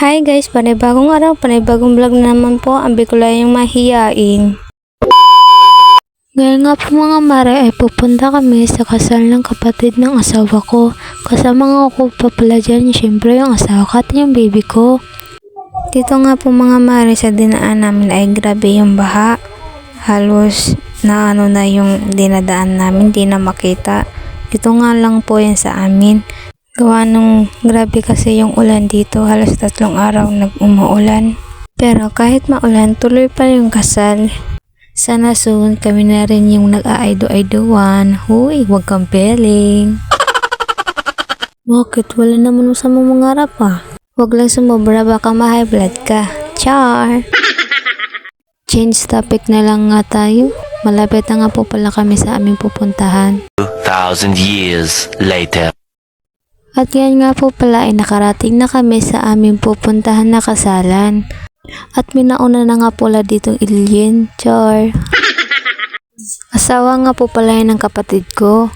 Hi guys, panibagong araw, panibagong vlog na naman po, ang Bikulayang Mahiyain. Ngayon nga po mga mare ay pupunta kami sa kasal ng kapatid ng asawa ko. Kasama nga ko pa pala dyan, syempre yung asawa ko at yung baby ko. Dito nga po mga mare sa dinaan namin ay grabe yung baha. Halos na yung dinadaan namin, di na makita. Dito nga lang po yan sa amin. Gawa nung grabe kasi yung ulan dito, halos 3 araw nag-umuulan. Pero kahit maulan, tuloy pa yung kasal. Sana soon kami na rin yung nag-aaido-aidoan. Huy, huwag kang peling. Bakit? Wala naman sa mamangarap ah. Huwag lang sumobra, baka ma-high blood ka. Char! Change topic na lang nga tayo. Malapit na nga po pala kami sa aming pupuntahan. 2,000 years later. At yan nga po pala ay nakarating na kami sa aming pupuntahan na kasalan. At minauna na nga pala ditong alien. Char. Asawa nga po pala yun ng kapatid ko.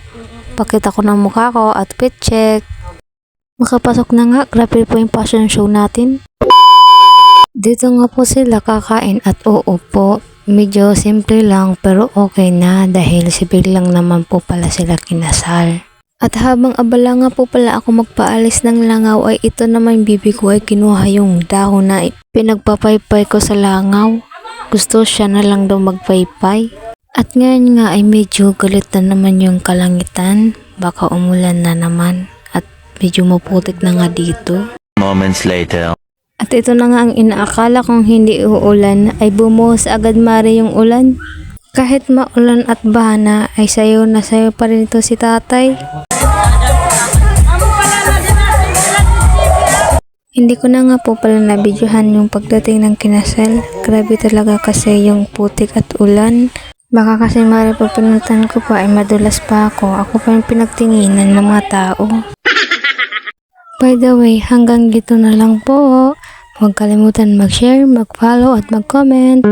Pakita ko ng mukha ko at fit check. Makapasok na nga, grabe po yung fashion show natin. Dito nga po sila kakain at oo po. Medyo simple lang pero okay na dahil sibil lang naman po pala sila kinasal. At habang abala nga po pala ako magpaalis ng langaw ay ito naman bibi ko ay kinuha yung dahon na pinagpapaypay ko sa langaw. Gusto siya na lang daw magpaypay. At ngayon nga ay medyo galit na naman yung kalangitan. Baka umulan na naman at medyo maputik na nga dito. Moments later. At ito na nga ang inaakala kong hindi uulan ay bumuhos agad mare yung ulan. Kahit maulan at bahana ay sayo na sayo pa rin ito si tatay. Hindi ko na nga po pala nabidyohan yung pagdating ng kinasal. Grabe talaga kasi yung putik at ulan. Baka kasi mara pag pinuntan ko pa ay madulas pa ako. Ako pa yung pinagtinginan ng mga tao. By the way, hanggang dito na lang po. Huwag kalimutan mag-share, mag-follow at mag-comment.